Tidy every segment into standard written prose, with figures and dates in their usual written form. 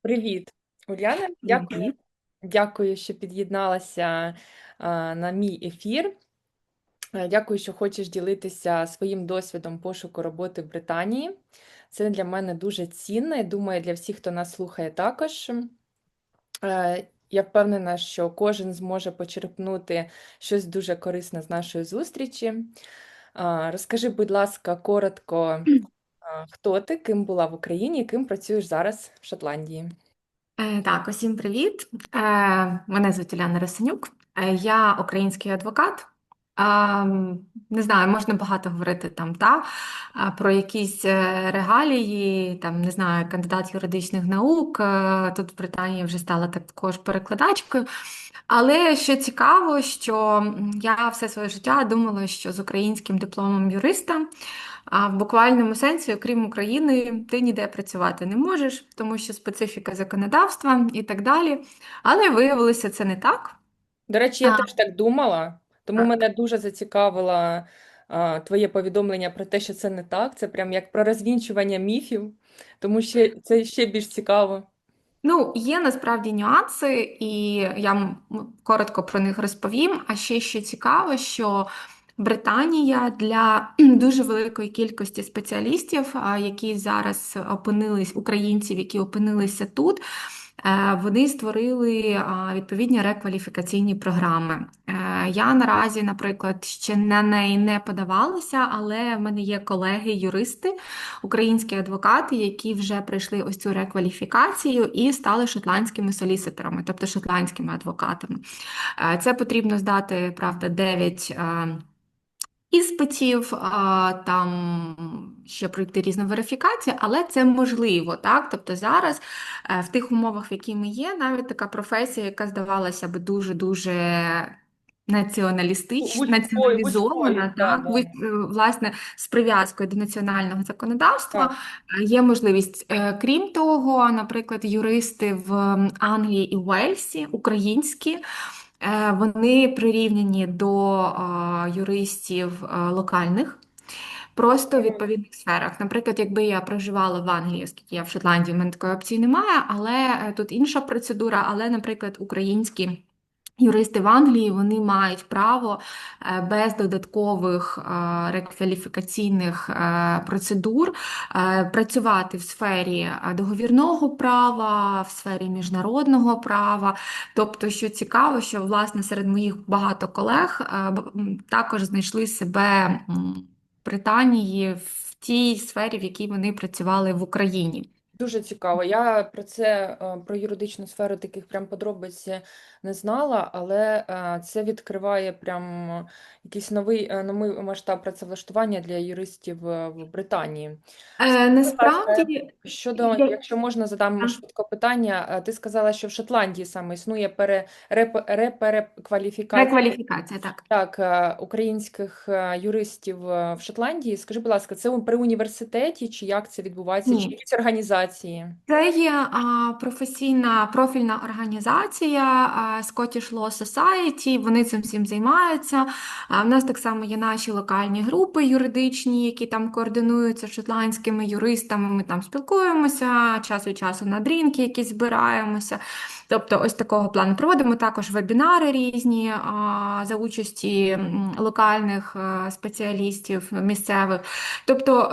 Привіт, Уляна. Дякую, Привіт. дякую, що під'єдналася на мій ефір. Дякую, що хочеш ділитися своїм досвідом пошуку роботи в Британії. Це для мене дуже цінно. Я думаю, для всіх, хто нас слухає, також. Я впевнена, що кожен зможе почерпнути щось дуже корисне з нашої зустрічі. Розкажи, будь ласка, коротко, хто ти, ким була в Україні і ким працюєш зараз в Шотландії. Так, усім привіт. Мене звуть Уляна Росинюк. Я український адвокат. Не знаю, можна багато говорити про якісь регалії, не знаю, кандидат юридичних наук. Тут в Британії вже стала також перекладачкою. Але що цікаво, що я все своє життя думала, що з українським дипломом юриста. А в буквальному сенсі, окрім України, ти ніде працювати не можеш, тому що специфіка законодавства і так далі. Але виявилося, це не так. До речі, я А, теж так думала, тому так. мене дуже зацікавило твоє повідомлення про те, що це не так. Це прям як про розвінчування міфів, тому що це ще більш цікаво. Ну, є насправді нюанси, і я коротко про них розповім. А ще що цікаво, що Британія для дуже великої кількості спеціалістів, які зараз опинились, українців, які опинилися тут. Вони створили відповідні рекваліфікаційні програми. Я наразі, наприклад, ще на неї не подавалася, але в мене є колеги-юристи, українські адвокати, які вже пройшли ось цю рекваліфікацію і стали шотландськими соліситорами, тобто шотландськими адвокатами. Це потрібно здати, правда, 9 іспитів, ще пройти різну верифікацію, але це можливо, так? Тобто зараз в тих умовах, в які ми є, навіть така професія, яка здавалася би дуже-дуже Вузькою, націоналізована, да, так, да. власне, з прив'язкою до національного законодавства, Так. є можливість. Крім того, наприклад, юристи в Англії і Уельсі, українські, вони прирівняні до юристів локальних, просто в Мгм. відповідних сферах. Наприклад, якби я проживала в Англії, оскільки я в Шотландії, в мене такої опції немає, але тут інша процедура, але, наприклад, українські. Юристи в Англії вони мають право без додаткових рекваліфікаційних процедур працювати в сфері договірного права, в сфері міжнародного права. Тобто, що цікаво, що власне серед моїх багато колег також знайшли себе в Британії в тій сфері, в якій вони працювали в Україні. Дуже цікаво. Я про це, про юридичну сферу таких прям подробиць не знала, але це відкриває прям якийсь новий масштаб працевлаштування для юристів в Британії. Скажи, будь ласка, Насправді, щодо, якщо можна, задам швидко питання. Ти сказала, що в Шотландії саме існує реперекваліфікація. рекваліфікація, так. Так, українських юристів в Шотландії. Скажи, будь ласка, це при університеті, чи як це відбувається, чи Ні. якісь організації? Це є професійна профільна організація Scottish Law Society, вони цим всім займаються. У нас так само є наші локальні групи юридичні, які там координуються шотландськими юристами. Ми там спілкуємося, час від часу на дрінки якісь збираємося. Тобто, ось такого плану проводимо також вебінари різні за участі локальних спеціалістів місцевих. Тобто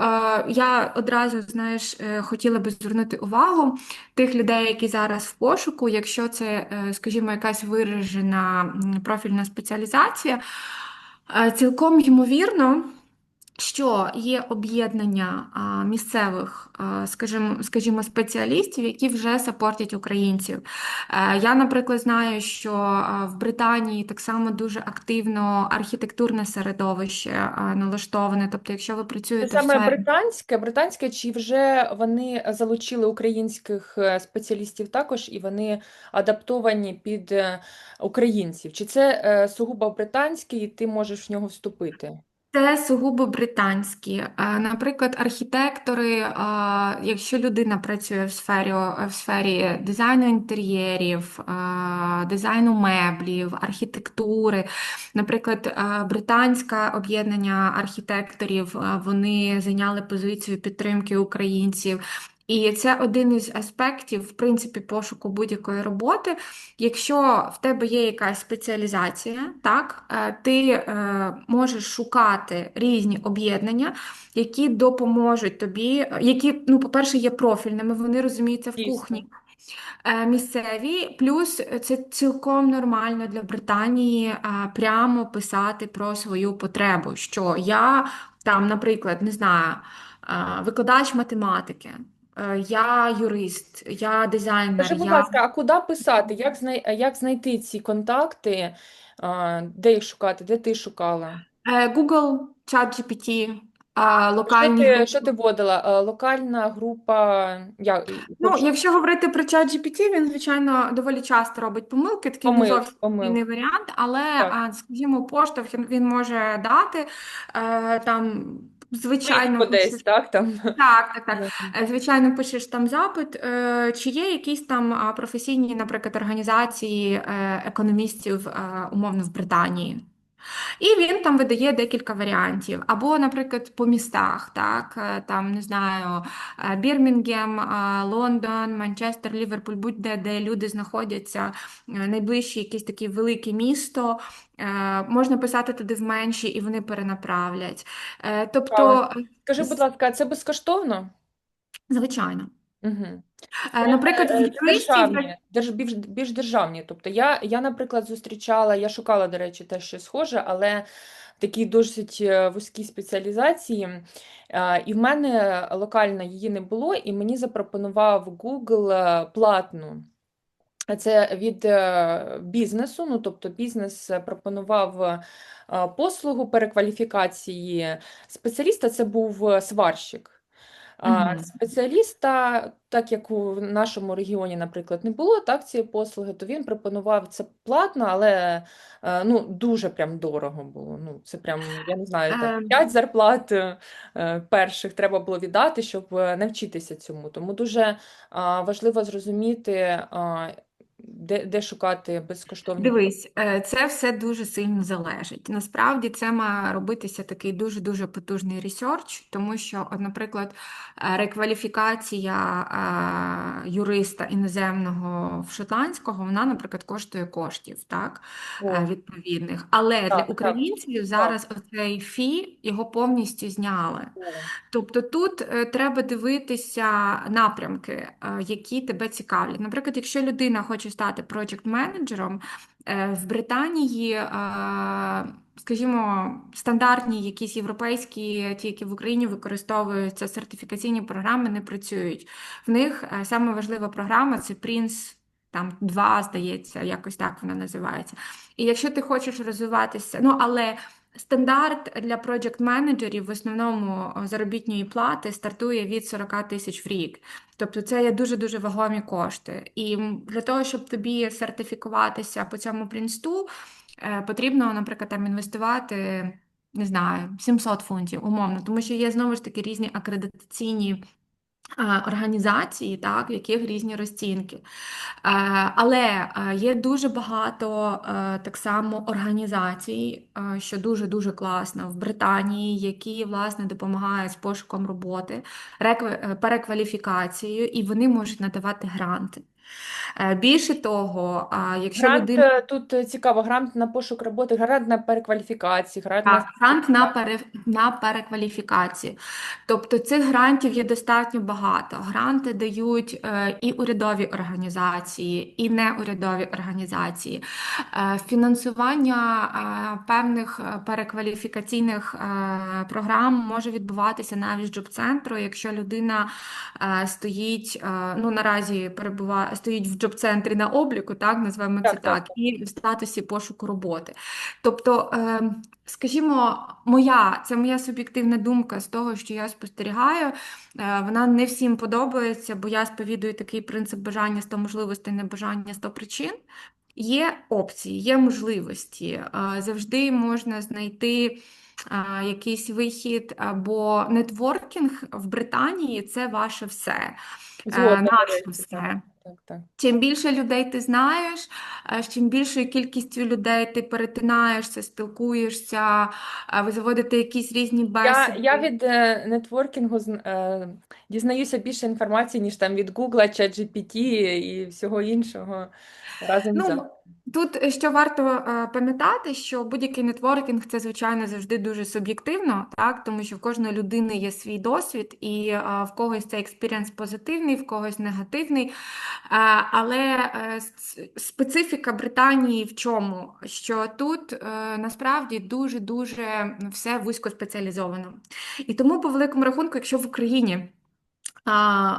я одразу, знаєш, хотіла би звернути увагу тих людей, які зараз в пошуку, якщо це, скажімо, якась виражена профільна спеціалізація, цілком ймовірно, що є об'єднання місцевих, скажімо, спеціалістів, які вже сапортять українців. Я, наприклад, знаю, що в Британії так само дуже активно архітектурне середовище налаштоване. Тобто, якщо ви Це працюєте в саме сфері. британське, чи вже вони залучили українських спеціалістів також, і вони адаптовані під українців? Чи це сугубо британське, і ти можеш в нього вступити? Це сугубо британські. Наприклад, архітектори, якщо людина працює в сфері дизайну інтер'єрів, дизайну меблів, архітектури, наприклад, британське об'єднання архітекторів, вони зайняли позицію підтримки українців. І це один із аспектів, в принципі, пошуку будь-якої роботи. Якщо в тебе є якась спеціалізація, так, ти можеш шукати різні об'єднання, які допоможуть тобі, які, ну, по-перше, є профільними, вони розуміються в Дійсно. кухні. Місцеві, плюс це цілком нормально для Британії прямо писати про свою потребу. Що я там, наприклад, не знаю, викладач математики, я юрист, я дизайнер, Скажи, будь я ласка, а куди писати? Як знайти ці контакти? Де їх шукати? Де ти шукала? Google, ChatGPT, Що локальні ти, групи. що ти вводила? Локальна група, Ну, якщо говорити про ChatGPT, він, звичайно, доволі часто робить помилки, такий не зовсім вільний помилки. варіант, але, Так. скажімо, поштовх він може дати. Там, звичайно, Швидко десь, пишеш. так? Там. Так, так, так. Звичайно, пишеш там запит, чи є якісь там професійні, наприклад, організації економістів, умовно, в Британії. І він там видає декілька варіантів. Або, наприклад, по містах, так, там, не знаю, Бірмінгем, Лондон, Манчестер, Ліверпуль, будь-де, де люди знаходяться, найближче якесь таке велике місто, можна писати туди в менші, і вони перенаправлять. А, Тобто, Скажи, будь ласка, а це безкоштовно? звичайно. Угу. Наприклад, в юристів. Державні, більш державні. Тобто наприклад, я шукала, до речі, те, що схоже, але такі досить вузькі спеціалізації. І в мене локально її не було, і мені запропонував Google платну. Це від бізнесу, ну тобто бізнес пропонував послугу перекваліфікації спеціаліста, це був сварщик. Мгм. Спеціаліста, так як у нашому регіоні, наприклад, не було так цієї послуги, то він пропонував це платно, але ну, дуже прям дорого було. Ну, це прям, я не знаю, там Е, 5 зарплат перших треба було віддати, щоб навчитися цьому. Тому дуже важливо зрозуміти, де шукати безкоштовні курси. Дивись, це все дуже сильно залежить. Насправді це має робитися такий дуже-дуже потужний ресерч, тому що, от, наприклад, рекваліфікація юриста іноземного в шотландського, вона, наприклад, коштує коштів, так, О, відповідних. Але для так, так, українців так. зараз оцей фі його повністю зняли. О. Тобто тут треба дивитися напрямки, які тебе цікавлять. Наприклад, якщо людина хоче стати проєкт-менеджером, в Британії, скажімо, стандартні якісь європейські, ті, які в Україні використовуються сертифікаційні програми, не працюють. В них саме важлива програма це Prince. Там 2, здається, якось так вона називається. І якщо ти хочеш розвиватися, ну але стандарт для проєкт-менеджерів в основному заробітної плати стартує від 40 тисяч в рік. Тобто це є дуже-дуже вагомі кошти. І для того, щоб тобі сертифікуватися по цьому принсту, потрібно, наприклад, там інвестувати, не знаю, 700 фунтів, умовно, тому що є знову ж таки різні акредитаційні організації, так, в яких різні розцінки. Але є дуже багато так само організацій, що дуже-дуже класно в Британії, які, власне, допомагають з пошуком роботи, перекваліфікацією, і вони можуть надавати гранти. Більше того, якщо Грант людина. тут цікаво, грант на пошук роботи, грант на перекваліфікації, грант на Так, грант на сертифікацію. на перекваліфікацію. Тобто цих грантів є достатньо багато. Гранти дають і урядові організації, і неурядові організації. Фінансування певних перекваліфікаційних програм може відбуватися навіть з джоб-центру, якщо людина стоїть, ну наразі стоїть в джоб-центрі на обліку, так, назвемо це Так, так, так, так. і в статусі пошуку роботи. Тобто, скажімо, це моя суб'єктивна думка з того, що я спостерігаю. Вона не всім подобається, бо я сповідую такий принцип бажання 100 можливостей, не бажання 100 причин. Є опції, є можливості. Завжди можна знайти якийсь вихід, бо нетворкінг в Британії це ваше все, Згодна, до наше речі, так. все. так, так. Чим більше людей ти знаєш, з чим більшою кількістю людей ти перетинаєшся, спілкуєшся, ви заводите якісь різні Я бесіди. від нетворкінгу дізнаюся більше інформації, ніж там від Google, ChatGPT і всього іншого разом взяти. Ну, тут що варто пам'ятати, що будь-який нетворкінг це, звичайно, завжди дуже суб'єктивно, так? Тому що в кожної людини є свій досвід, і в когось цей експірієнс позитивний, в когось негативний. Але специфіка Британії в чому? Що тут насправді дуже-дуже все вузько спеціалізовано. І тому, по великому рахунку, якщо в Україні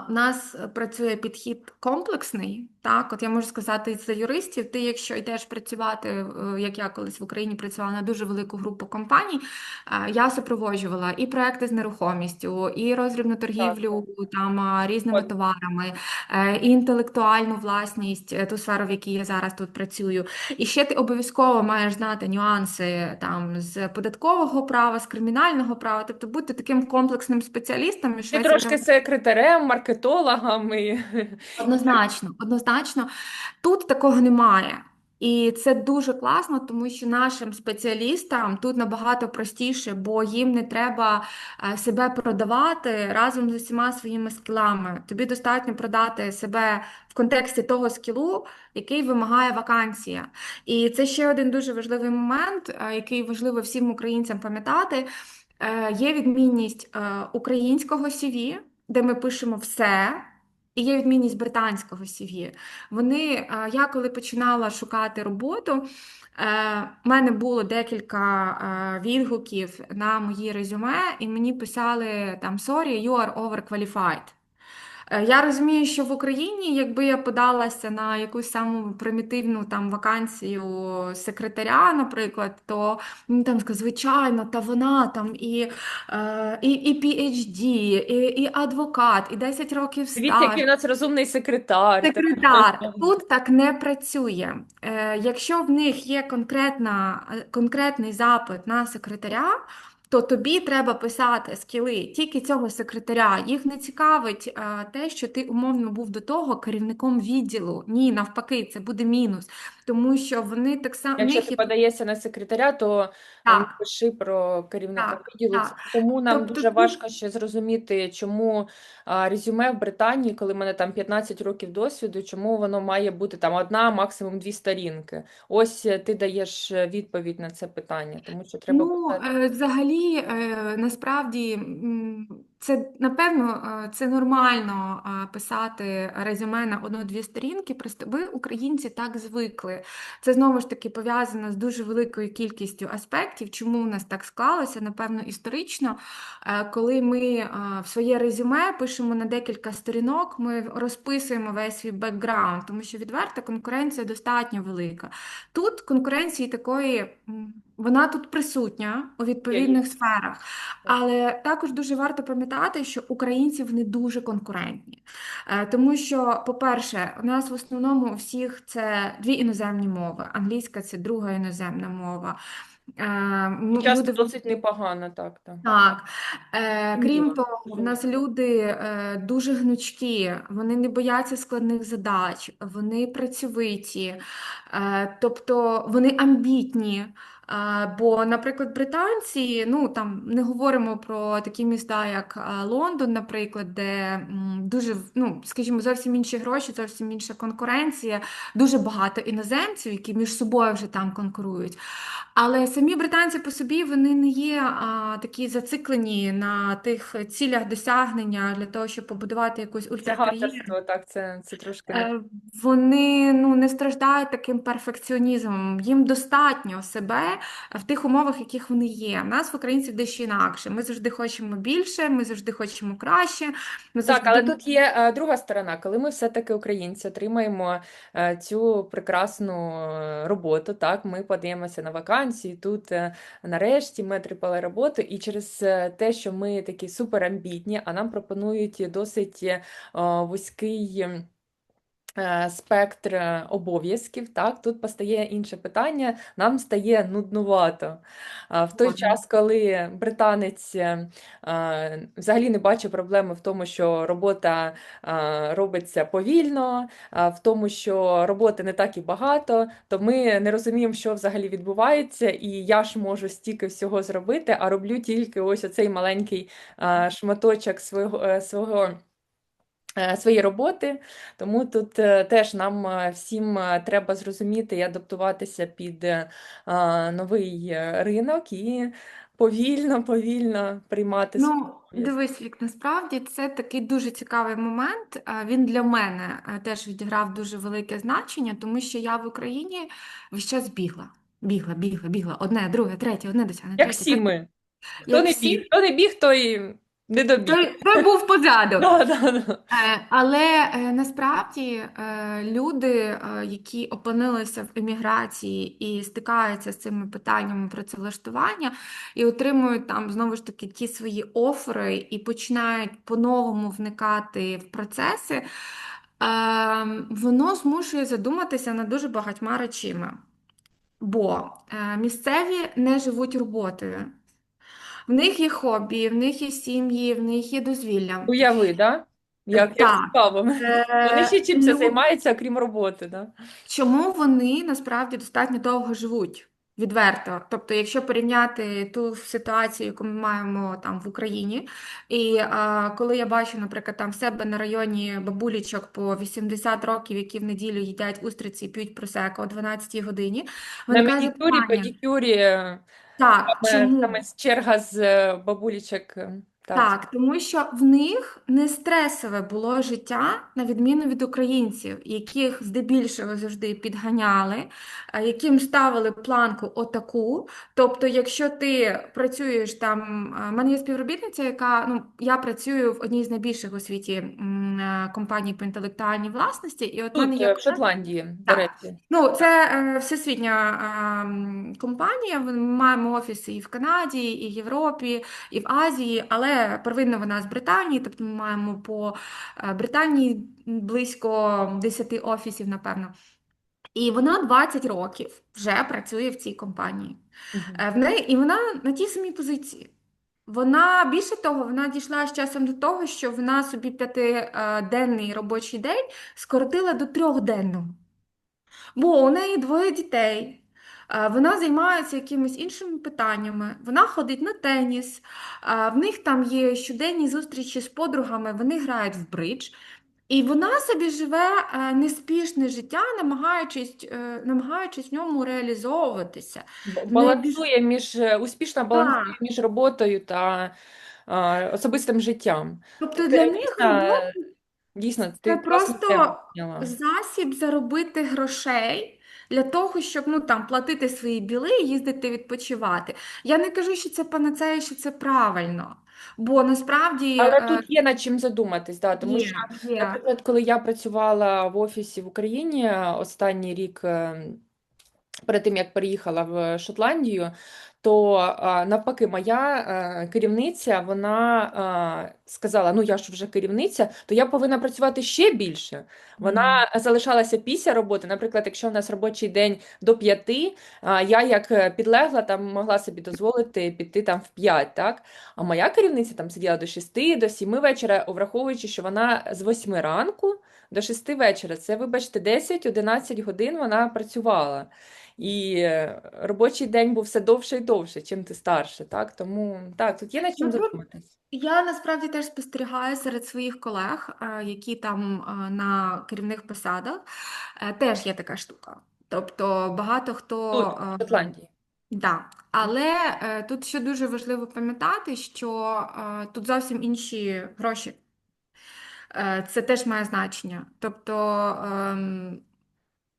у нас працює підхід комплексний. Так, от я можу сказати за юристів, ти, якщо йдеш працювати, як я колись в Україні працювала на дуже велику групу компаній, я супроводжувала і проекти з нерухомістю, і роздрібну Так, торгівлю там різними от. товарами, і інтелектуальну власність, ту сферу, в якій я зараз тут працюю. І ще ти обов'язково маєш знати нюанси там з податкового права, з кримінального права, тобто бути таким комплексним спеціалістом, і Ти Швеція вже трошки секретарем, маркетологом і однозначно, однозначно. Тут такого немає. І це дуже класно, тому що нашим спеціалістам тут набагато простіше, бо їм не треба себе продавати разом з усіма своїми скілами. Тобі достатньо продати себе в контексті того скілу, який вимагає вакансія. І це ще один дуже важливий момент, який важливо всім українцям пам'ятати. Є відмінність українського CV, де ми пишемо все. І є відмінність британського CV. Я коли починала шукати роботу, в мене було декілька відгуків на мої резюме, і мені писали там «Sorry, you are overqualified». Я розумію, що в Україні, якби я подалася на якусь саму примітивну там вакансію секретаря, наприклад, то мені там сказали, звичайно, та вона там і PhD, і адвокат, і 10 років дивіться, який стаж. у нас розумний секретар. Секретар тут так не працює. Якщо в них є конкретний запит на секретаря, то тобі треба писати скіли тільки цього секретаря. Їх не цікавить те, що ти умовно був до того керівником відділу. Ні, навпаки, це буде мінус. Тому що вони так само в Якщо них ти є подаєшся на секретаря, то не так, пиши про керівника так, відділу. так. Тому нам Тобто дуже тут. важко ще зрозуміти, чому резюме в Британії, коли в мене там 15 років досвіду, чому воно має бути там одна, максимум дві сторінки. Ось ти даєш відповідь на це питання, тому що треба Ну, писати. взагалі, насправді, це напевно це нормально писати резюме на одну-дві сторінки. Просто ви, українці, так звикли. Це знову ж таки пов'язано з дуже великою кількістю аспектів. Чому у нас так склалося? Напевно, історично, коли ми в своє резюме пишемо на декілька сторінок, ми розписуємо весь свій бекграунд, тому що відверта конкуренція достатньо велика. Тут конкуренції такої. Вона тут присутня у Є. відповідних сферах, але також дуже варто пам'ятати, що українці вони дуже конкурентні. Тому що, по-перше, у нас в основному у всіх це дві іноземні мови. Англійська це друга іноземна мова. І часто Люди досить непогано, так, так. так. Крім Зрозуміло. того, в нас люди дуже гнучкі, вони не бояться складних задач, вони працьовиті, тобто вони амбітні. Бо, наприклад, британці, ну там не говоримо про такі міста, як Лондон, наприклад, де дуже, ну, скажімо, зовсім інші гроші, зовсім інша конкуренція, дуже багато іноземців, які між собою вже там конкурують. Але самі британці по собі вони не є такі зациклені на тих цілях досягнення для того, щоб побудувати якусь ультракар'єру. Тягаторство, так, це трошки не. Вони не страждають таким перфекціонізмом. Їм достатньо себе в тих умовах, в яких вони є. У нас в українців дещо інакше. Ми завжди хочемо більше, ми завжди хочемо краще. Ми Так, завжди але думаємо. тут є друга сторона, коли ми все-таки українці отримаємо цю прекрасну роботу, так, ми подаємося на вакансії, тут нарешті ми отримали роботу, і через те, що ми такі суперамбітні, а нам пропонують досить вузький спектр обов'язків, так, тут постає інше питання, нам стає нуднувато. В той Згодна. час, коли британець взагалі не бачить проблеми в тому, що робота робиться повільно, в тому, що роботи не так і багато, то ми не розуміємо, що взагалі відбувається, і я ж можу стільки всього зробити, а роблю тільки ось оцей маленький шматочок своєї роботи. Тому тут теж нам всім треба зрозуміти і адаптуватися під новий ринок і повільно приймати свої Ну, обов'язки. дивись, Вік, насправді це такий дуже цікавий момент. Він для мене теж відіграв дуже велике значення, тому що я в Україні весь час бігла. Бігла. Одне, друге, третє, одне досягнення, Як третє, всі п'яте. ми. Як всі, Хто не біг, той не добіг. той був позаду. Да, да, да. Але насправді люди, які опинилися в еміграції і стикаються з цими питаннями працевлаштування і отримують там знову ж таки ті свої офери і починають по-новому вникати в процеси, воно змушує задуматися над дуже багатьма речами. Бо місцеві не живуть роботою. В них є хобі, в них є сім'ї, в них є дозвілля. Уяви, да? Як Так. цікаво. Вони ще чимся Ну, займаються, окрім роботи, да? чому вони насправді достатньо довго живуть? Відверто. Тобто, якщо порівняти ту ситуацію, яку ми маємо там в Україні, і коли я бачу, наприклад, там в себе на районі бабулічок по 80 років, які в неділю їдять устриці і п'ють просеко о 12 годині, На виникає манікюрі, запитання. педикюрі, Так, саме чому? черга з бабулічок. Так. Так, тому що в них не стресове було життя, на відміну від українців, яких здебільшого завжди підганяли, яким ставили планку отаку. Тобто, якщо ти працюєш там, в мене є співробітниця, яка ну я працюю в одній з найбільших у світі компаній по інтелектуальній власності, і от в мене Тут, є в колега. Шотландії, до Так. речі. Ну, це всесвітня компанія. Ми маємо офіси і в Канаді, і в Європі, і в Азії, але первинно вона з Британії, тобто ми маємо по Британії близько 10 офісів, напевно. І вона 20 років вже працює в цій компанії. Мгм. В неї, і вона на тій самій позиції. Вона більше того, вона дійшла з часом до того, що вона собі п'ятиденний робочий день скоротила до трьохденного. Бо у неї двоє дітей. Вона займається якимись іншими питаннями, вона ходить на теніс, в них там є щоденні зустрічі з подругами, вони грають в бридж. І вона собі живе неспішне життя, намагаючись в ньому реалізовуватися. В неї більш... Успішно балансує Так. між роботою та особистим життям. Тобто Тут для них робота дійсно, це ти класну тему просто підняла. засіб заробити грошей для того, щоб ну, там, платити свої біли і їздити відпочивати. Я не кажу, що це панацея, що це правильно. Бо насправді Але тут є над чим задуматись, да, тому що, є. наприклад, коли я працювала в офісі в Україні останній рік перед тим, як переїхала в Шотландію, то навпаки, моя керівниця, вона сказала: ну я ж вже керівниця, то я повинна працювати ще більше. М. Вона залишалася після роботи. Наприклад, якщо в нас робочий день до 5, я як підлегла там могла собі дозволити піти там в 5, так? А моя керівниця там сиділа до 6, до 7 вечора, враховуючи, що вона з 8 ранку до 6 вечора. Це, вибачте, 10-11 годин вона працювала. І робочий день був все довше і довше, чим ти старше, так? Тому так, тут є над чим Ну, тут задуматись. я насправді теж спостерігаю серед своїх колег, які там на керівних посадах, теж є така штука. Тобто багато хто. Тут, в Шотландії. Да. Але тут ще дуже важливо пам'ятати, що тут зовсім інші гроші. Це теж має значення. Тобто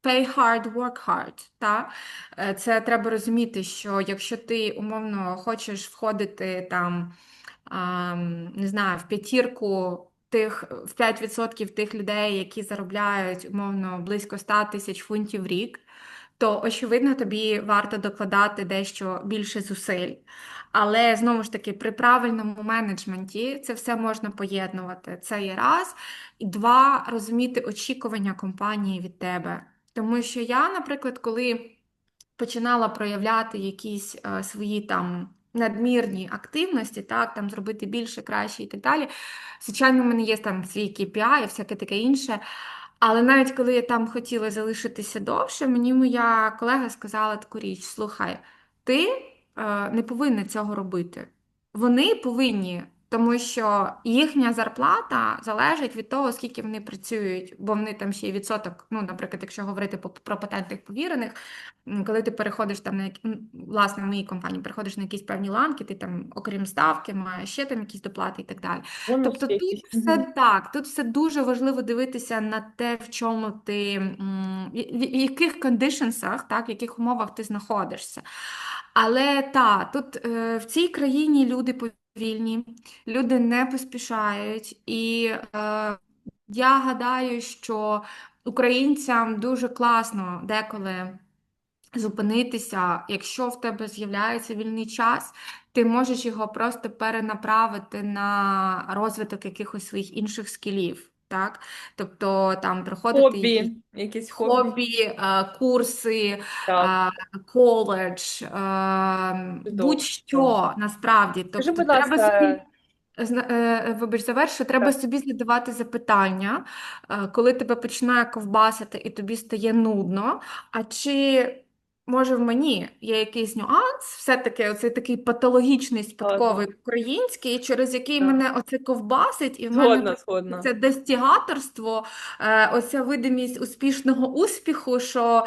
pay hard, work hard. Та? Це треба розуміти, що якщо ти умовно хочеш входити там, не знаю, в п'ятірку в 5% тих людей, які заробляють умовно близько 100 тисяч фунтів в рік, то, очевидно, тобі варто докладати дещо більше зусиль. Але знову ж таки, при правильному менеджменті це все можна поєднувати. Це є раз. І два, розуміти очікування компанії від тебе. Тому що я, наприклад, коли починала проявляти якісь свої там надмірні активності, так, там зробити більше, краще і так далі. Звичайно, в мене є там свій KPI і всяке таке інше. Але навіть коли я там хотіла залишитися довше, мені моя колега сказала таку річ: слухай, ти не повинна цього робити. Вони повинні, тому що їхня зарплата залежить від того, скільки вони працюють, бо вони там ще й відсоток, ну, наприклад, якщо говорити про патентних повірених, коли ти переходиш там власне, в моїй компанії переходиш на якісь певні ланки, ти там, окрім ставки, маєш ще там якісь доплати і так далі. Бонуси Тобто тут якісь. все так, тут все дуже важливо дивитися на те, в чому ти, в яких кондишенсах, так, в яких умовах ти знаходишся. Але так, тут в цій країні люди повільні, люди не поспішають, і я гадаю, що українцям дуже класно деколи зупинитися, якщо в тебе з'являється вільний час, ти можеш його просто перенаправити на розвиток якихось своїх інших скілів. Так? Тобто там проходити якісь Якісь хобі. хобі, курси, Так, коледж, чудово, чудово. будь-що насправді. Скажи, Тобто будь треба ласка, собі. Вибач, завершу, треба так, собі задавати запитання, коли тебе починає ковбасити і тобі стає нудно. А чи може в мені є якийсь нюанс, все-таки оцей такий патологічний ладно, спадковий український, через який так. мене оце ковбасить, і в мене Згодна, згодна. це достігаторство, оця видимість успішного успіху, що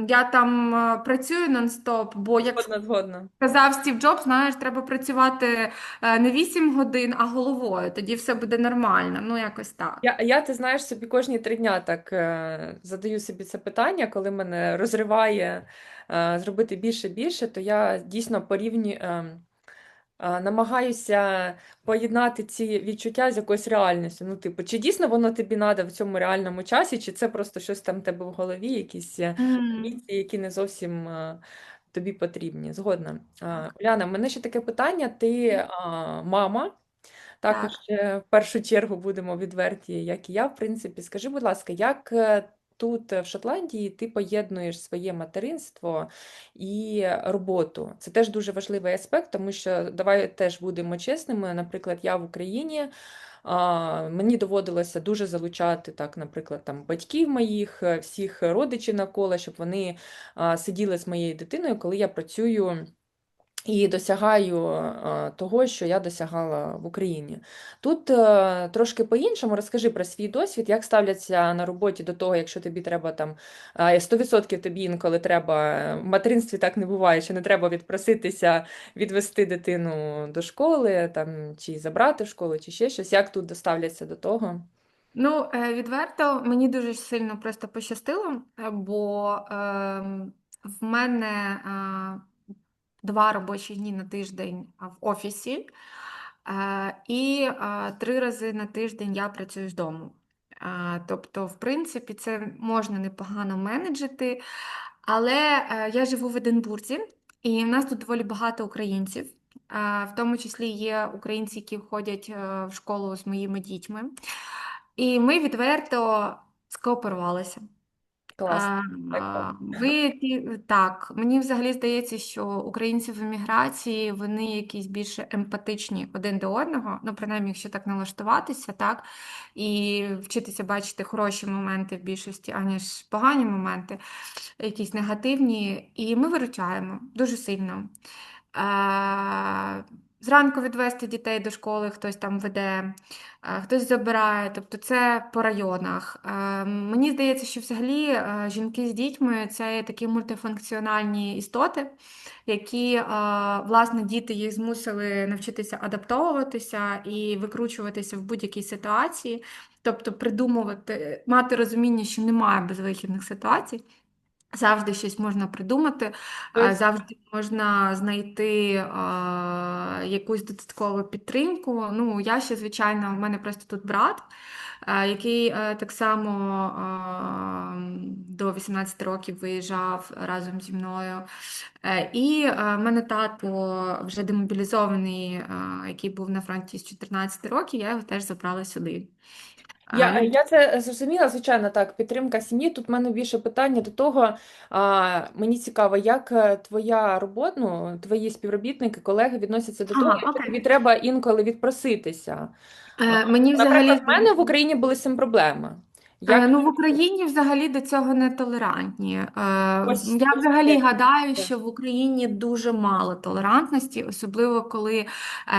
я там працюю нон-стоп, бо як Згодна, згодна. сказав Стів Джобс, знаєш, треба працювати не 8 годин, а головою. Тоді все буде нормально. Ну, якось так. Я, ти знаєш, собі кожні 3 дня так задаю собі це питання, коли мене розриває зробити більше, то я дійсно намагаюся поєднати ці відчуття з якоюсь реальністю. Ну, типу, чи дійсно воно тобі треба в цьому реальному часі, чи це просто щось там в тебе в голові, якісь М, амбіції, які не зовсім тобі потрібні. Згодна. Так, Уляна, в мене ще таке питання: ти мама. Також так. в першу чергу будемо відверті, як і я, в принципі. Скажи, будь ласка, як тут, в Шотландії, ти поєднуєш своє материнство і роботу? Це теж дуже важливий аспект, тому що давай теж будемо чесними. Наприклад, я в Україні. Мені доводилося дуже залучати так, наприклад, там батьків моїх, всіх родичів навколо, щоб вони сиділи з моєю дитиною, коли я працюю. І досягаю того, що я досягала в Україні. Тут трошки по-іншому розкажи про свій досвід, як ставляться на роботі до того, якщо тобі треба там 100% тобі інколи треба, в материнстві так не буває, що не треба відпроситися, відвести дитину до школи, там, чи забрати в школу, чи ще щось. Як тут доставляться до того? Ну, відверто, мені дуже сильно просто пощастило, бо в мене 2 робочі дні на тиждень в офісі, і 3 рази на тиждень я працюю з дому. Тобто, в принципі, це можна непогано менеджити, але я живу в Единбурзі, і в нас тут доволі багато українців. В тому числі є українці, які входять в школу з моїми дітьми. І ми відверто скооперувалися. Клас. Так, так. Так, мені взагалі здається, що українці в еміграції вони якісь більше емпатичні один до одного, ну принаймні, якщо так налаштуватися, так, і вчитися бачити хороші моменти в більшості, аніж погані моменти, якісь негативні, і ми виручаємо дуже сильно. Зранку відвести дітей до школи, хтось там веде, хтось забирає, тобто це по районах. Мені здається, що взагалі жінки з дітьми це такі мультифункціональні істоти, які, власне, діти їх змусили навчитися адаптовуватися і викручуватися в будь-якій ситуації, тобто придумувати, мати розуміння, що немає безвихідних ситуацій. Завжди щось можна придумати, Тобто, завжди можна знайти якусь додаткову підтримку. Ну, я ще, звичайно, в мене просто тут брат, який так само до 18 років виїжджав разом зі мною. І в мене тато вже демобілізований, який був на фронті з 14 років, я його теж забрала сюди. Ну, Я це зрозуміла, звичайно, так, підтримка сім'ї. Тут в мене більше питання до того. Мені цікаво, як твоя робота, ну, твої співробітники, колеги відносяться до того, ага, якщо тобі окей. треба інколи відпроситися. Мені Наприклад, взагалі в мене в Україні були з цим проблеми. Як Ну, в Україні взагалі до цього не толерантні. ось Я ось взагалі таке. гадаю, що в Україні дуже мало толерантності, особливо коли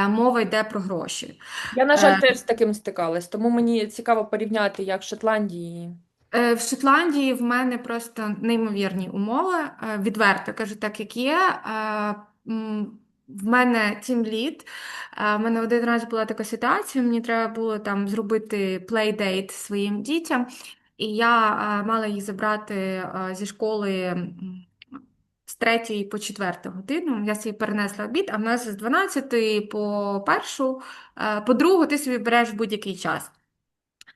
мова йде про гроші. Я, на жаль, Е, теж з таким стикалась, тому мені цікаво порівняти, як в Шотландії. В Шотландії в мене просто неймовірні умови. Відверто кажу, так як є. В мене тімлід. В мене один раз була така ситуація, мені треба було там зробити плейдейт своїм дітям, і я мала їх забрати зі школи з 3 по 4 годину. Я собі перенесла обід, а в нас з 12 по 1, по 2 ти собі береш будь-який час.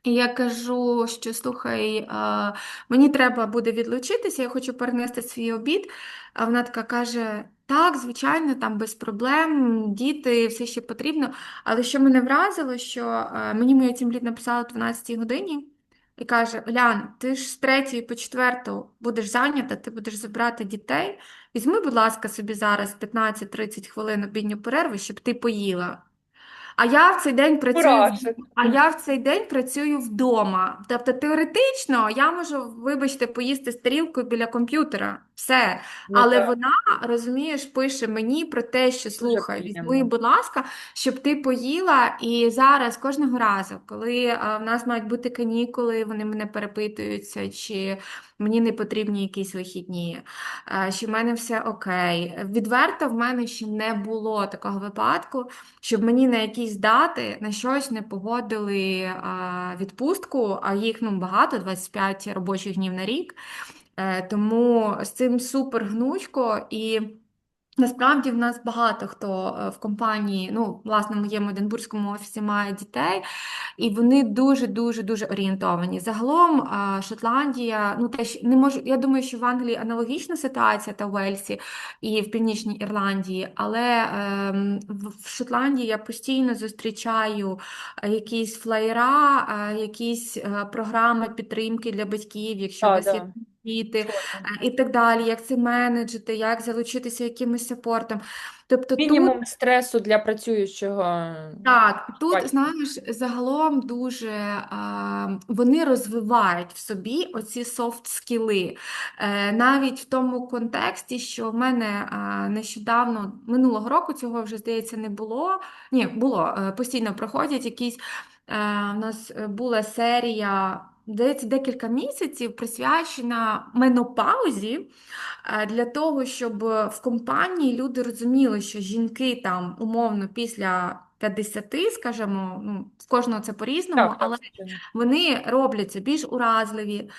І я кажу, що слухай, мені треба буде відлучитися, я хочу перенести свій обід. А вона така каже: так, звичайно, там без проблем, діти, все ще потрібно. Але що мене вразило, що мені моя тімлід написала о 12 годині і каже: Олян, ти ж з 3 по 4 будеш зайнята, ти будеш забрати дітей. Візьми, будь ласка, собі зараз 15-30 хвилин обідню перерву, щоб ти поїла. Мурашик. А я в цей день працюю вдома. Тобто теоретично я можу, вибачте, поїсти з тарілкою біля комп'ютера. Все. Ну Але так, вона, розумієш, пише мені про те, що дуже слухай, візьми, приємно. будь ласка, щоб ти поїла. І зараз кожного разу, коли в нас мають бути канікули, вони мене перепитуються, чи мені не потрібні якісь вихідні, чи в мене все окей. Відверто, в мене ще не було такого випадку, щоб мені на якісь дати на щось не погодили відпустку, а їх багато, 25 робочих днів на рік. Тому з цим супер гнучко і. Насправді в нас багато хто в компанії, ну, власне, в моєму Единбурзькому офісі має дітей, і вони дуже орієнтовані. Загалом, Шотландія, ну теж не можу. Я думаю, що в Англії аналогічна ситуація та в Уельсі і в Північній Ірландії, але в Шотландії я постійно зустрічаю якісь флаєра, якісь програми підтримки для батьків, якщо у Так, вас є да, діти, чула. і так далі, як це менеджити, як залучитися якимось саппортом. Тобто тут. Мінімум стресу для працюючого Так, тут, батька. знаєш, загалом дуже вони розвивають в собі оці софт-скіли. Навіть в тому контексті, що в мене нещодавно, минулого року, цього вже, здається, не було. Ні, було, постійно проходять якісь. У нас була серія, здається, декілька місяців присвячена менопаузі. Для того, щоб в компанії люди розуміли, що жінки там умовно після 50, скажімо, ну, в кожного це по-різному, Так, але звичайно. вони робляться більш уразливі,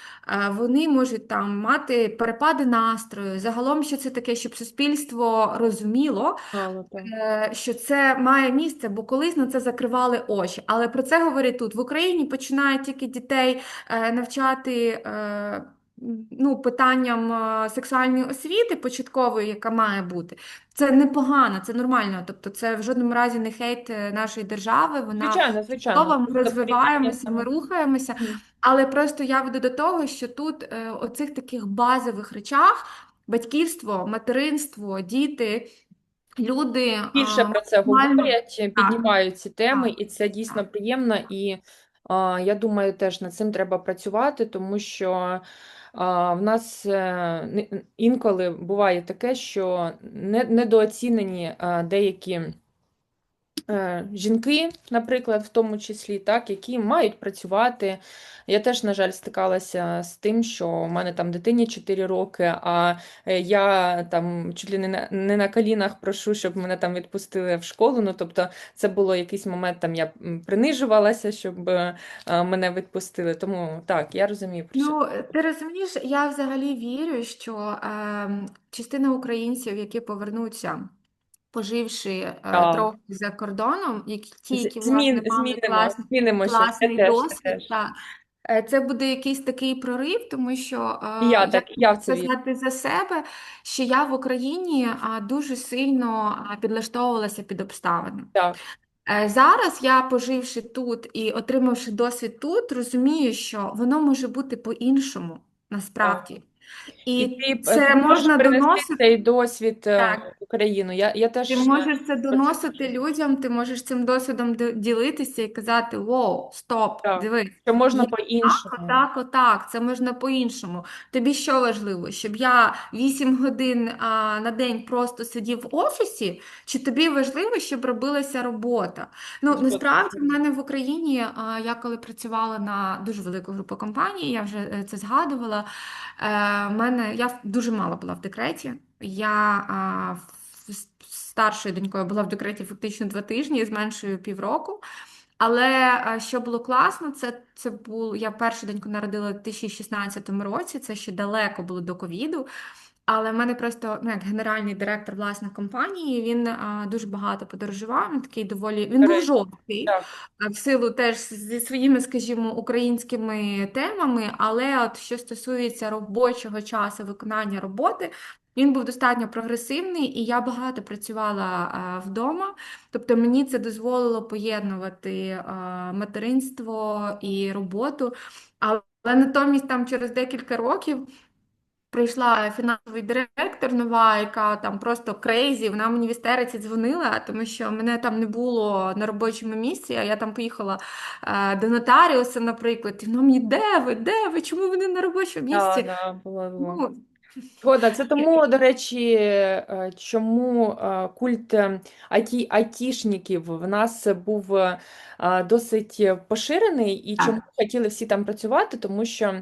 вони можуть там мати перепади настрою. Загалом, що це таке, щоб суспільство розуміло, Мало так. що це має місце, бо колись на це закривали очі. Але про це говорять тут. В Україні починають тільки дітей навчати. Ну, питанням сексуальної освіти початкової, яка має бути, це непогано, це нормально. Тобто, це в жодному разі не хейт нашої держави. Вона Звичайно, звичайно. чудова, ми Просто порівняння розвиваємося, ми саме. рухаємося. Мгм. Але просто я веду до того, що тут оцих таких базових речах: батьківство, материнство, діти, люди Більше про це максимально говорять, так. піднімають ці теми, Так, і це так. дійсно приємно. І я думаю, теж над цим треба працювати, тому що в нас інколи буває таке, що недооцінені деякі. Жінки, наприклад, в тому числі, так, які мають працювати. Я теж, на жаль, стикалася з тим, що в мене там дитині 4 роки, а я там чуть ли не на колінах прошу, щоб мене там відпустили в школу. Ну, тобто, це було якийсь момент, там я принижувалася, щоб мене відпустили. Тому так, я розумію, про що. Ну, ти розумієш, я взагалі вірю, що частина українців, які повернуться, поживши Так. трохи за кордоном, ті, які власне мали Змінимо, змінимося. Я класний теж, я досвід, теж. так, Це буде якийсь такий прорив, тому що І я я так, і я в можу це вірю. сказати за себе, що я в Україні дуже сильно підлаштовувалася під обставини. Так, Зараз я, поживши тут і отримавши досвід тут, розумію, що воно може бути по-іншому так. насправді. І І ти це можеш можна перенести доносити. цей досвід Так. в Україну. Я Ти теж можеш це про це доносити кажу. людям, ти можеш цим досвідом ділитися і казати: Воу, стоп, Так, дивись, що можна є так, по-іншому. отак, отак, це можна по-іншому. Тобі що важливо, щоб я 8 годин на день просто сидів в офісі, чи тобі важливо, щоб робилася робота? Ну, Згодна. насправді, в мене в Україні, я коли працювала на дуже велику групу компаній, я вже це згадувала. Я дуже мало була в декреті. Я з старшою донькою була в декреті фактично 2 тижні, з меншою півроку. Але що було класно, я першу доньку народила у 2016 році, це ще далеко було до ковіду. Але в мене просто як генеральний директор власної компанії, він дуже багато подорожував. Він До був речі, жорсткий, так. в силу теж зі своїми, скажімо, українськими темами. Але от що стосується робочого часу, виконання роботи, він був достатньо прогресивний, і я багато працювала вдома. Тобто мені це дозволило поєднувати материнство і роботу. Але натомість там через декілька років. Прийшла фінансовий директор нова, яка там просто крейзі. Вона мені в істериці дзвонила, тому що мене там не було на робочому місці. А я там поїхала до нотаріуса, наприклад. І вона мені, де ви? Де ви? Чому ви не на робочому Да, місці? да, було. Ну, Згодна. Це тому, до речі, чому культ айтішників в нас був досить поширений, і чому так, хотіли всі там працювати, тому що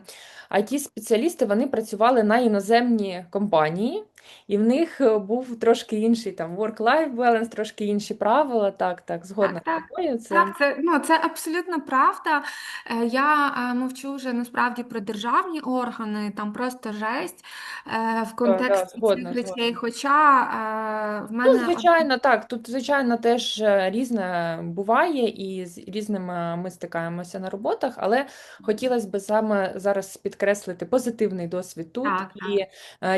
IT-спеціалісти вони працювали на іноземні компанії, і в них був трошки інший там work-life balance, трошки інші правила. Так, так, згодна так, з так. тобою. Це Так, це абсолютно правда. Я мовчу вже насправді про державні органи, там просто жесть в да, контексті цих згодна, речей. згодна. Хоча в Ну, мене звичайно, так. Тут, звичайно, теж різне буває, і з різним ми стикаємося на роботах, але хотілося б саме зараз підкреслити позитивний досвід тут так, так. і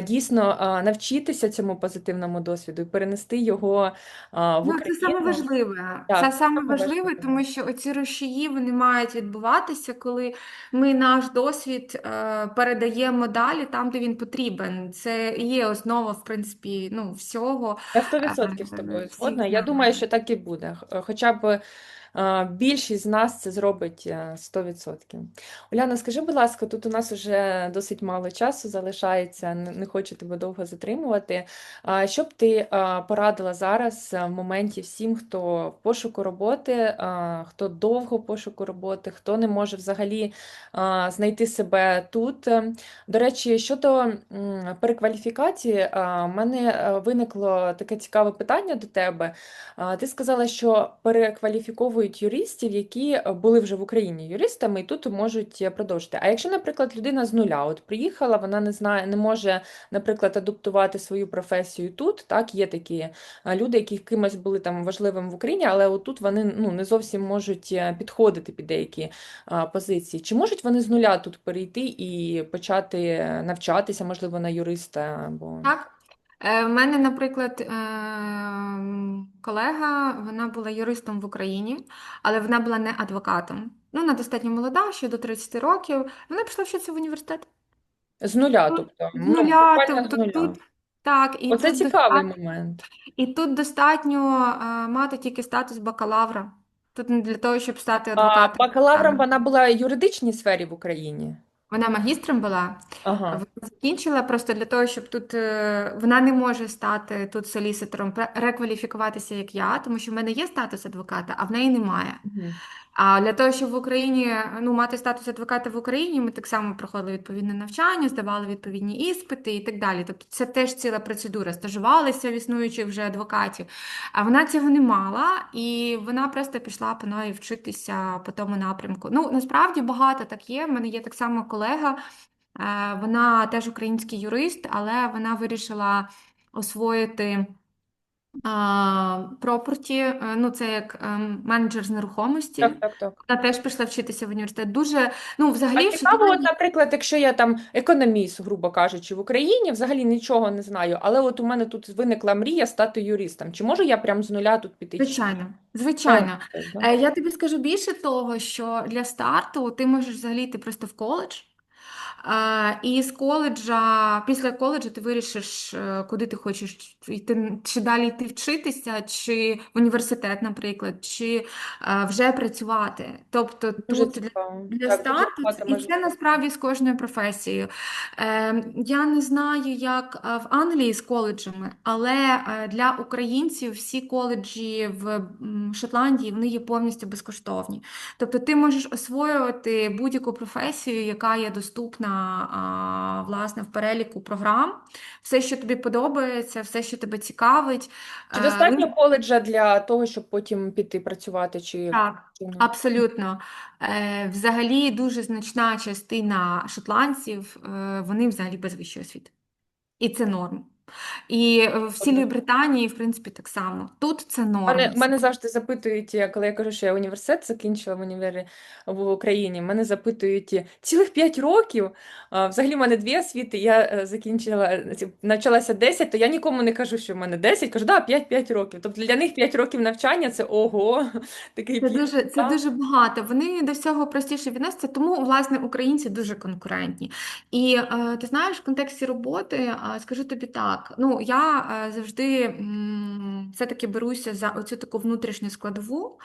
дійсно навчитися цьому позитивному досвіду і перенести його в Ну, це саме Україну. важливе. Це Так, це саме саме важливе, важливо. тому що оці рушії вони мають відбуватися, коли ми наш досвід передаємо далі там, де він потрібен. Це і є основа, в принципі, ну, всього, Я 100% з тобою всіх згодна. Я думаю, знань. що так і буде. Хоча б більшість з нас це зробить 100%. Уляна, скажи, будь ласка, тут у нас вже досить мало часу залишається, не хочу тебе довго затримувати. Що б ти порадила зараз в моменті всім, хто в пошуку роботи, хто довго в пошуку роботи, хто не може взагалі знайти себе тут? До речі, щодо перекваліфікації, в мене виникло таке цікаве питання до тебе. Ти сказала, що перекваліфіковують юристів, які були вже в Україні юристами, і тут можуть продовжити. А якщо, наприклад, людина з нуля от приїхала, вона не знає, не може, наприклад, адаптувати свою професію тут. Так, є такі люди, які кимось були там важливим в Україні, але отут вони ну, не зовсім можуть підходити під деякі позиції. Чи можуть вони з нуля тут перейти і почати навчатися, можливо, на юриста або Так. В мене, наприклад, колега, вона була юристом в Україні, але вона була не адвокатом. Ну, вона достатньо молода, ще до 30 років. Вона пішла вчитися в університет. з нуля, Тут тобто, з ну, нуля, буквально з тобто нуля. тут так, Оце цікавий момент. і тут достатньо мати тільки статус бакалавра. Тут не для того, щоб стати А адвокатом. бакалавром вона була в юридичній сфері в Україні. Вона магістром була, Ага. вона закінчила просто для того, щоб тут вона не може стати тут соліситором, рекваліфікуватися як я, тому що в мене є статус адвоката, а в неї немає. Мгм. А для того, щоб в Україні ну, мати статус адвоката в Україні, ми так само проходили відповідне навчання, здавали відповідні іспити і так далі. Тобто це теж ціла процедура. Стажувалися в існуючих вже адвокатів. А вона цього не мала, і вона просто пішла по новій вчитися по тому напрямку. Ну, насправді багато так є. В мене є так само колега, вона теж український юрист, але вона вирішила освоїти Property, ну це як менеджер з нерухомості. Так, так, так. Вона теж пішла вчитися в університет. Дуже, ну, А взагалі, в цікаво, от, Шотландії, наприклад, якщо я там економіст, грубо кажучи, в Україні взагалі нічого не знаю, але от у мене тут виникла мрія стати юристом. Чи можу я прям з нуля тут піти? звичайно, А, звичайно. так, да. Я тобі скажу більше того, що для старту ти можеш взагалі йти просто в коледж. І з коледжа, після коледжу ти вирішиш, куди ти хочеш йти, чи далі йти вчитися, чи в університет, наприклад, чи вже працювати. Тобто Дуже тут цікаво. для Так, дуже старту, багато і це можливостей. насправді з кожною професією. Я не знаю, як в Англії з коледжами, але для українців всі коледжі в Шотландії вони є повністю безкоштовні. Тобто ти можеш освоювати будь-яку професію, яка є доступна власне в переліку програм, все, що тобі подобається, все, що тебе цікавить. Чи Вони достатньо коледжа для того, щоб потім піти працювати, так, чи ні? абсолютно. Взагалі дуже значна частина шотландців, вони взагалі без вищої освіти. І це норм. І в цілій Британії, в принципі, так само. Тут це Мене, норм. мене завжди запитують, коли я кажу, що я університет закінчила в універі в Україні, мене запитують цілих 5 років. Взагалі, в мене дві освіти, я закінчила, навчалася 10, то я нікому не кажу, що в мене 10, кажу, да, 5 років. Тобто для них 5 років навчання це ого, такий пік. Це дуже багато. Вони до всього простіше відносяться, тому власне українці дуже конкурентні. І ти знаєш, в контексті роботи скажу тобі так: ну я завжди все-таки беруся за оцю таку внутрішню складову,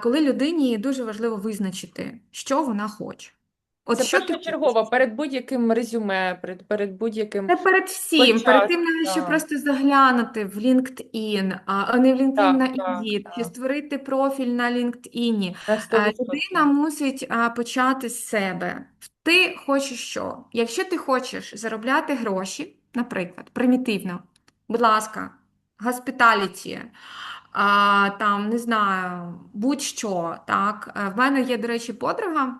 коли людині дуже важливо визначити, що вона хоче. От Це що ти першочергово, хочеш. перед будь-яким резюме, перед будь-яким Це перед всім, перед початком. тим, навіть що Так, просто заглянути в LinkedIn, а не в LinkedIn на так, так, Indeed, чи так. створити профіль на LinkedIn. На 100%. Людина мусить почати з себе. Ти хочеш що? Якщо ти хочеш заробляти гроші, наприклад, примітивно, будь ласка, госпіталіті, там, не знаю, будь-що, так. В мене є, до речі, подруга,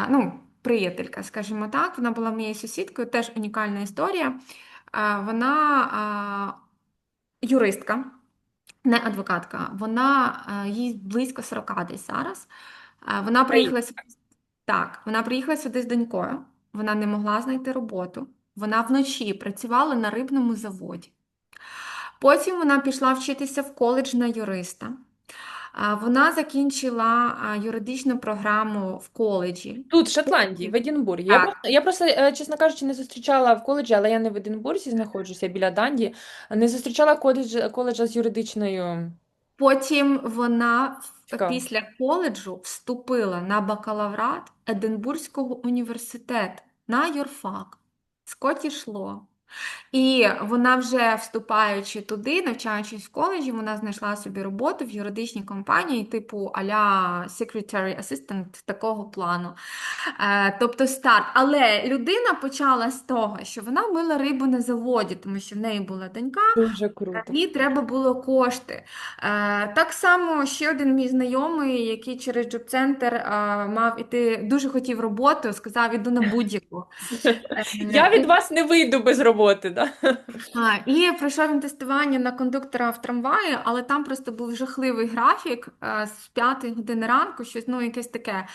ну, приятелька, скажімо так, вона була моєю сусідкою, теж унікальна історія. Вона юристка, не адвокатка, їй близько 40 десь зараз. Вона приїхала сюди, так, вона приїхала сюди з донькою, вона не могла знайти роботу. Вона вночі працювала на рибному заводі. Потім вона пішла вчитися в коледж на юриста. Вона закінчила юридичну програму в коледжі. Тут, в Шотландії, в Единбурзі. Так. Я просто, чесно кажучи, не зустрічала в коледжі, але я не в Единбурзі знаходжуся, біля Данді. Не зустрічала коледжа з юридичною. Потім вона Цікаво. після коледжу вступила на бакалаврат Единбурзького університету на юрфак Scottish Law. І вона вже вступаючи туди, навчаючись в коледжі, вона знайшла собі роботу в юридичній компанії, типу а-ля Secretary Assistant такого плану. Тобто старт. Але людина почала з того, що вона мила рибу на заводі, тому що в неї була донька, Дуже круто. їй треба було кошти. Так само ще один мій знайомий, який через джоб-центр мав іти, дуже хотів роботу, сказав, іду на будь-яку. Я від І вас не вийду без роботи, да? і пройшов він тестування на кондуктора в трамваї, але там просто був жахливий графік з 5 години ранку, щось, ну, якесь таке.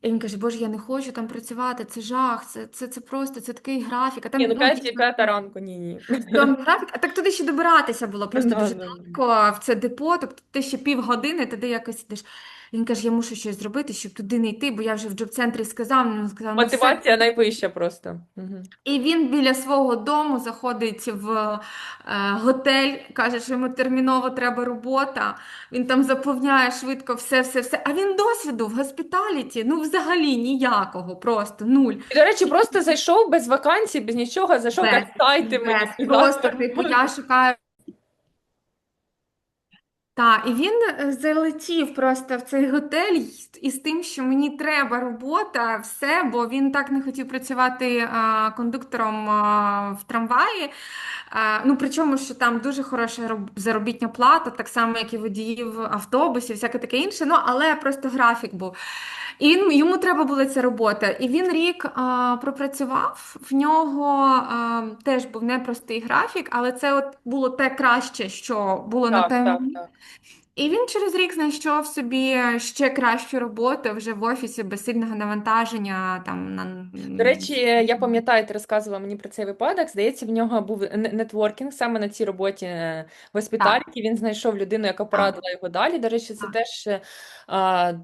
І він каже, Боже, я не хочу там працювати, це жах, це просто це такий графік. А Ні, там, ну ну, 5 ранку, ні-ні. сьомий графік, а так туди ще добиратися було Ну, просто да, дуже да. далеко в це депо, тобто ти ще півгодини, туди якось ідеш. Він каже, я мушу щось зробити, щоб туди не йти, бо я вже в джоб-центрі сказав, він сказав, ну все. Мотивація найвища просто. Угу. І він біля свого дому заходить в готель, каже, що йому терміново треба робота. Він там заповняє швидко все. А він досвіду в госпіталіті, ну взагалі ніякого, просто нуль. І, до речі, просто зайшов без вакансій, без нічого, зайшов, Без, каже, дайте мені, без. будь Просто, ласка. типу, я шукаю. Так, і він залетів просто в цей готель із тим, що мені треба робота, все, бо він так не хотів працювати кондуктором в трамваї. Ну, причому, що там дуже хороша заробітня плата, так само, як і водіїв автобусів, всяке таке інше. Ну, але просто графік був. йому треба була ця робота. І він рік пропрацював. В нього теж був непростий графік, але це от було те краще, що було на Так, той так, момент. так. І він через рік знайшов собі ще кращу роботу вже в офісі без сильного навантаження. Там на До речі, я пам'ятаю, ти розказувала мені про цей випадок. Здається, в нього був нетворкінг саме на цій роботі в так, госпітальці. Він знайшов людину, яка так, порадила його далі. До речі, це так. теж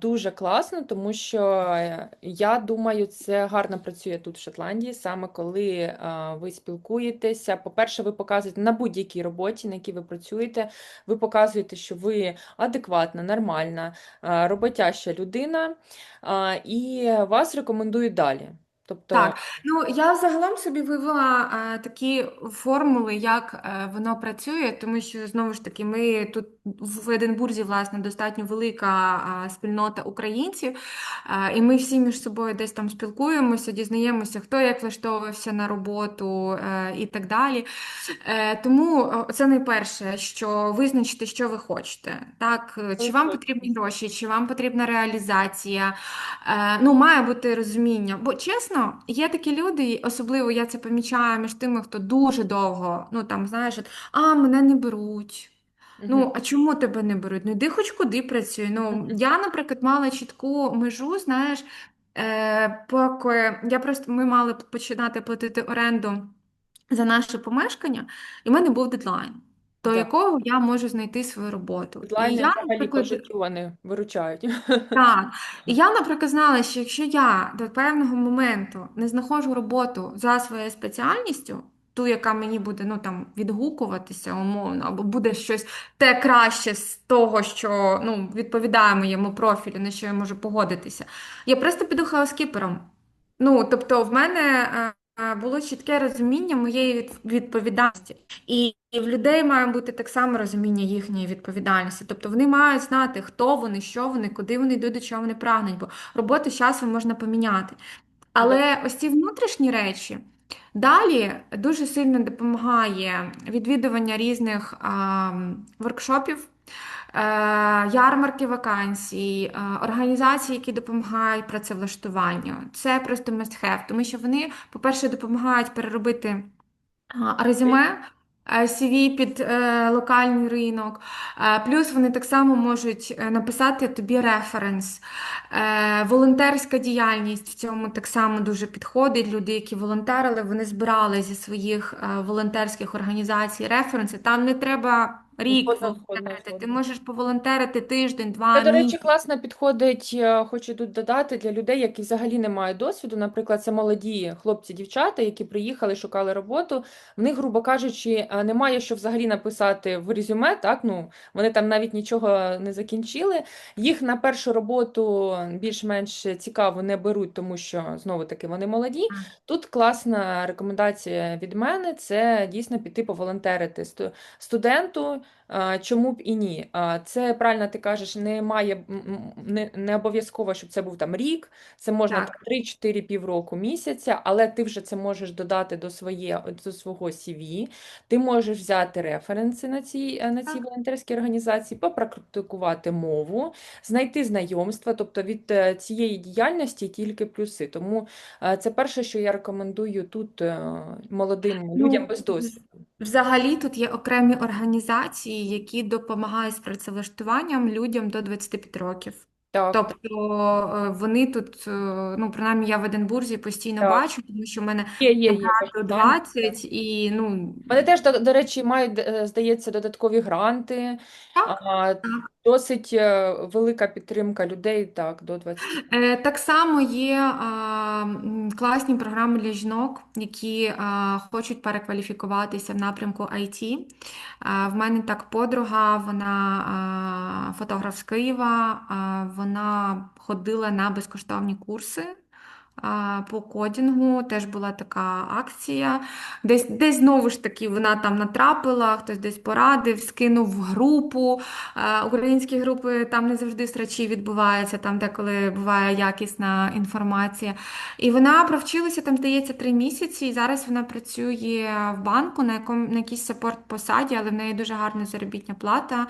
дуже класно, тому що я думаю, це гарно працює тут в Шотландії, саме коли ви спілкуєтеся. По-перше, ви показуєте на будь-якій роботі, на якій ви працюєте, ви показуєте, що ви адекватна, нормальна, роботяща людина, і вас рекомендують далі. Тобто, Так, ну я загалом собі вивела такі формули, як воно працює, тому що знову ж таки ми тут в Единбурзі, власне, достатньо велика спільнота українців, і ми всі між собою десь там спілкуємося, дізнаємося, хто як влаштовувався на роботу і так далі. Тому це найперше, що визначити, що ви хочете. Так, чи вам потрібні гроші, чи вам потрібна реалізація. Ну, має бути розуміння. Бо чесно, є такі люди, особливо я це помічаю між тими, хто дуже довго, ну там, знаєш, от, мене не беруть. мгм, Ну, а чому тебе не беруть? Ну, йди хоч куди працюй. Ну, мгм, я, наприклад, мала чітку межу, знаєш, поки ми мали починати платити оренду за наше помешкання, і в мене був дедлайн, до да. якого я можу знайти свою роботу. І Дедлайни я, взагалі по наприклад, життю вони виручають. так. І я, наприклад, знала, що якщо я до певного моменту не знаходжу роботу за своєю спеціальністю, ту, яка мені буде ну, там, відгукуватися умовно, або буде щось те краще з того, що ну, відповідає моєму профілю, на що я можу погодитися, я просто піду хаускіпером. Ну, тобто, в мене було чітке розуміння моєї відповідальності. І в людей має бути так само розуміння їхньої відповідальності. Тобто вони мають знати, хто вони, що вони, куди вони йдуть, до чого вони прагнуть, бо роботу з часом можна поміняти. Да. Але ось ці внутрішні речі далі дуже сильно допомагає відвідування різних воркшопів. Ярмарки вакансій, організації, які допомагають працевлаштуванню. Це просто must have, тому що вони, по-перше, допомагають переробити резюме, CV під локальний ринок. Плюс вони так само можуть написати тобі референс. Волонтерська діяльність в цьому так само дуже підходить. Люди, які волонтерили, вони збирали зі своїх волонтерських організацій референси. Там не треба рік Згодна, згодна, волонтерити. Ти згодна. можеш поволонтерити тиждень, Це, два, до речі, місяць. класно підходить, хочу тут додати для людей, які взагалі не мають досвіду. Наприклад, це молоді хлопці, дівчата, які приїхали, шукали роботу. В них, грубо кажучи, немає що взагалі написати в резюме. Так, ну вони там навіть нічого не закінчили. Їх на першу роботу більш-менш цікаво не беруть, тому що знову таки вони молоді. Тут класна рекомендація від мене це дійсно піти поволонтерити студенту. Чому б і ні? Це правильно ти кажеш, не обов'язково, щоб це був там рік, це можна там Так, 3-4 півроку місяця, але ти вже це можеш додати до свого CV, ти можеш взяти референси на цій так. волонтерській організації, попрактикувати мову, знайти знайомства, тобто від цієї діяльності тільки плюси. Тому це перше, що я рекомендую тут молодим людям Ну, без досвіду. взагалі тут є окремі організації, які допомагають з працевлаштуванням людям до 25 років. Так, так, Тобто вони тут, ну, принаймні я в Единбурзі постійно так. бачу, тому що в мене Є по брат до Шотландії. Так. 20 і, ну, Вони теж, до речі, мають, здається, додаткові гранти, так. а, досить велика підтримка людей, так, до 20. Так само є класні програми для жінок, які хочуть перекваліфікуватися в напрямку IT. В мене так подруга, вона фотограф з Києва, вона ходила на безкоштовні курси. По кодінгу теж була така акція. Десь знову ж таки вона там натрапила, хтось десь порадив, скинув в групу. Українські групи там не завжди срачі відбуваються, там деколи буває якісна інформація. І вона провчилася там, здається, 3 місяці, і зараз вона працює в банку на якійсь саппорт посаді, але в неї дуже гарна заробітна плата.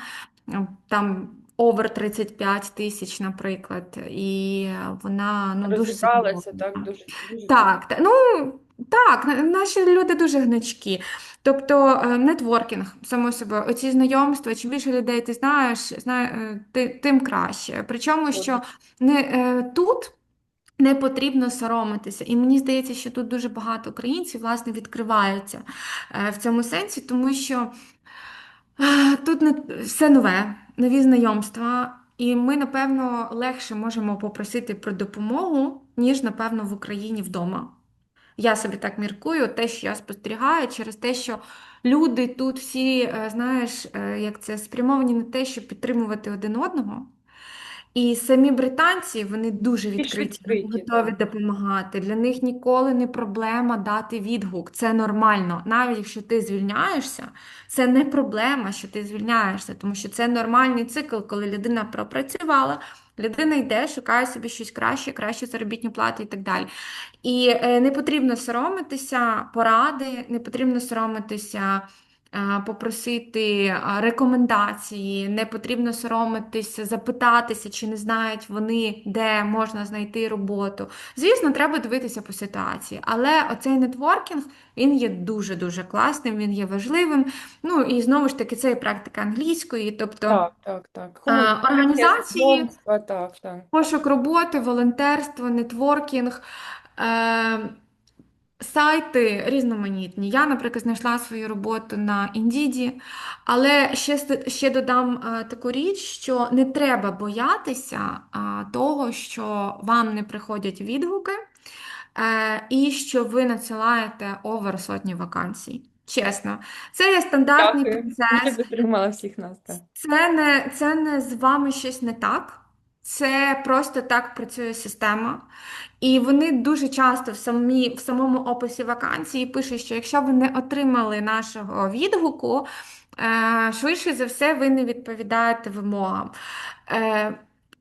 Там over 35 тисяч, наприклад, і вона ну, дуже Розібралася, задоволена. так, дуже, дуже цікаво. Так, ну так, наші люди дуже гнучкі. Тобто нетворкінг, само собою, оці знайомства, чим більше людей ти знаєш, тим краще. Причому, що тут не потрібно соромитися. І мені здається, що тут дуже багато українців, власне, відкриваються в цьому сенсі, тому що тут все нове, нові знайомства, і ми, напевно, легше можемо попросити про допомогу, ніж, напевно, в Україні вдома. Я собі так міркую, те, що я спостерігаю, через те, що люди тут всі, знаєш, як це спрямовані на те, щоб підтримувати один одного. І самі британці, вони дуже Більш відкриті, вони відкриті, готові так. допомагати. Для них ніколи не проблема дати відгук. Це нормально. Навіть якщо ти звільняєшся, це не проблема, що ти звільняєшся, тому що це нормальний цикл, коли людина пропрацювала, людина йде, шукає собі щось краще, кращу заробітну плату і так далі. І не потрібно соромитися поради, не потрібно соромитися попросити рекомендації, не потрібно соромитися, запитатися, чи не знають вони, де можна знайти роботу. Звісно, треба дивитися по ситуації, але оцей нетворкінг, він є дуже-дуже класним, він є важливим. Ну і знову ж таки, це є практика англійської, тобто Так, так, так. Комунікація, організації, знайомства, так, так. пошук роботи, волонтерство, нетворкінг. Е, Сайти різноманітні. Я, наприклад, знайшла свою роботу на Indeed, але ще додам таку річ, що не треба боятися того, що вам не приходять відгуки, і що ви надсилаєте овер сотні вакансій. Чесно, це є стандартний Дякую. Я процес. підтримала всіх нас, так. Це не з вами щось не так. Це просто так працює система. І вони дуже часто в самому описі вакансії пишуть, що якщо ви не отримали нашого відгуку, швидше за все, ви не відповідаєте вимогам. Е,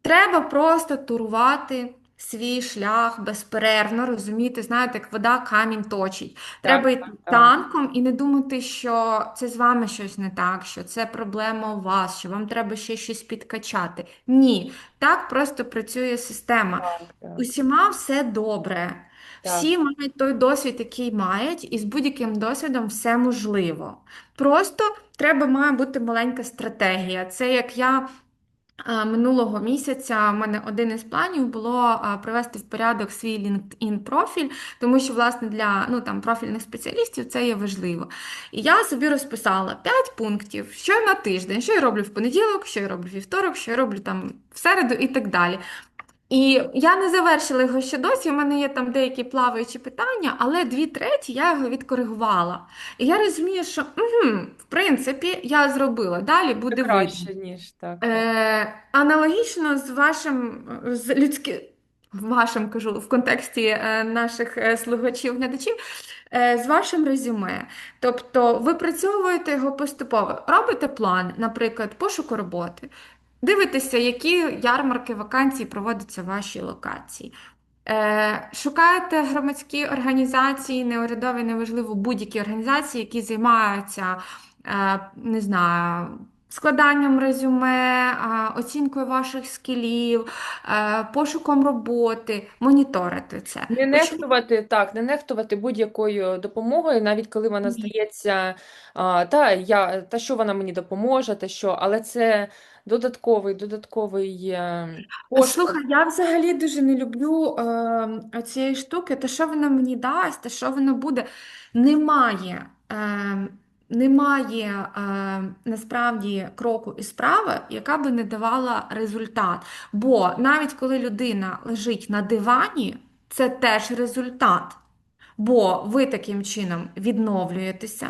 Треба просто турувати свій шлях безперервно, розуміти, знаєте, як вода камінь точить. Треба Так, йти так, так. танком і не думати, що це з вами щось не так, що це проблема у вас, що вам треба ще щось підкачати. Ні, так просто працює система. Так, так, Усіма все добре. так. Всі мають той досвід, який мають, і з будь-яким досвідом все можливо. Просто має бути маленька стратегія. Це як я минулого місяця, у мене один із планів було привести в порядок свій LinkedIn профіль, тому що, власне, для профільних спеціалістів це є важливо. І я собі розписала 5 пунктів, що на тиждень, що я роблю в понеділок, що я роблю в вівторок, що я роблю там в середу і так далі. І я не завершила його ще досі, у мене є там деякі плаваючі питання, але 2/3 я його відкоригувала. І я розумію, що в принципі я зробила. Далі Це буде видно. краще, ніж так, так. Аналогічно з з людським, вашим кажу, в контексті наших слухачів, глядачів, з вашим резюме. Тобто ви працьовуєте його поступово, робите план, наприклад, пошуку роботи. Дивитеся, які ярмарки вакансій проводяться в вашій локації. Шукаєте громадські організації, неурядові, неважливо, будь-які організації, які займаються, не знаю, складанням резюме, оцінкою ваших скілів, пошуком роботи, моніторити це. Не нехтувати, так, не нехтувати будь-якою допомогою, навіть коли вона Ні. здається, та що вона мені допоможе, та що, але це додатковий Слухай, поштовх. я взагалі дуже не люблю цієї штуки, те, що воно мені дасть, те, що воно буде. Немає, немає насправді кроку і справи, яка би не давала результат. Бо навіть коли людина лежить на дивані, це теж результат. Бо ви таким чином відновлюєтеся,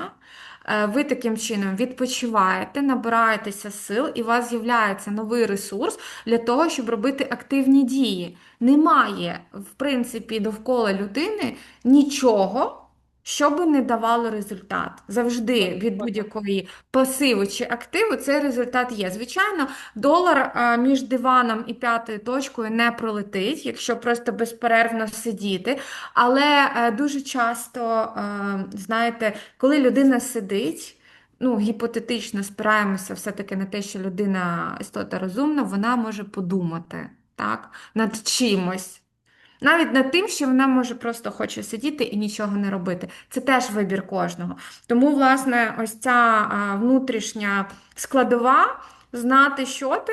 ви таким чином відпочиваєте, набираєтеся сил, і у вас з'являється новий ресурс для того, щоб робити активні дії. Немає, в принципі, довкола людини нічого, що би не давало результат. Завжди від будь-якої пасиву чи активу цей результат є. Звичайно, долар між диваном і п'ятою точкою не пролетить, якщо просто безперервно сидіти. Але дуже часто, знаєте, коли людина сидить, ну, гіпотетично спираємося все-таки на те, що людина істота розумна, вона може подумати, так, над чимось. Навіть над тим, що вона може просто хоче сидіти і нічого не робити. Це теж вибір кожного. Тому, власне, ось ця внутрішня складова, знати, що ти,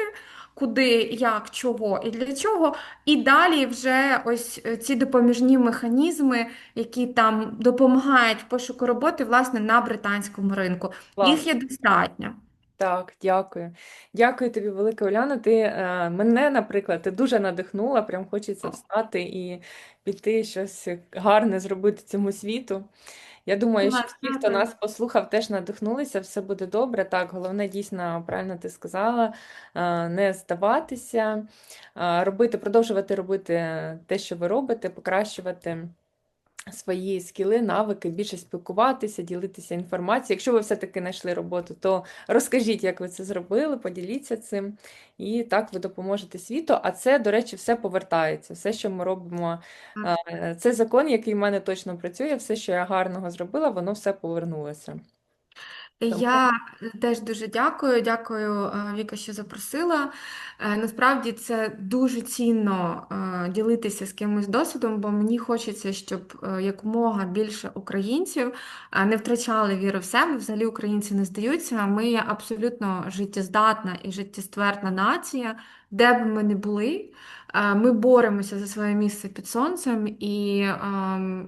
куди, як, чого і для чого. І далі вже ось ці допоміжні механізми, які там допомагають в пошуку роботи, власне, на британському ринку. Їх Клас. є достатньо. Так, дякую. Дякую тобі, велика Уляна. Ти мене, наприклад, ти дуже надихнула. Прям хочеться встати і піти щось гарне зробити цьому світу. Я думаю, що Клас, всі, хто дякую. нас послухав, теж надихнулися, все буде добре. Так, головне, дійсно, правильно ти сказала, не здаватися, робити, продовжувати робити те, що ви робите, покращувати свої скіли, навики, більше спілкуватися, ділитися інформацією. Якщо ви все-таки знайшли роботу, то розкажіть, як ви це зробили, поділіться цим, і так ви допоможете світу. А це, до речі, все повертається. Все, що ми робимо, це закон, який в мене точно працює, все, що я гарного зробила, воно все повернулося. Тому Я теж дуже дякую. Дякую, Віка, що запросила. Насправді це дуже цінно ділитися з кимось досвідом, бо мені хочеться, щоб якомога більше українців не втрачали віру в себе. Взагалі українці не здаються. Ми є абсолютно життєздатна і життєстверна нація, де б ми не були. Ми боремося за своє місце під сонцем, і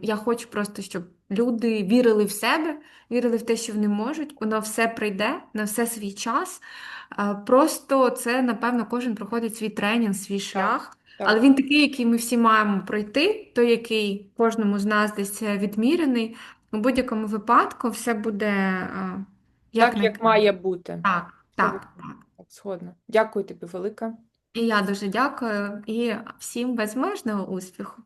я хочу просто, щоб люди вірили в себе, вірили в те, що вони можуть, воно все прийде, на все свій час. Просто це, напевно, кожен проходить свій тренінг, свій так, шлях. Але так. він такий, який ми всі маємо пройти, той, який кожному з нас десь відмірений. У будь-якому випадку все буде як Так, як має найкраще. бути. Так, Все буде так, так. так, згодна. Дякую тобі, велика. І я дуже дякую і всім безмежного успіху.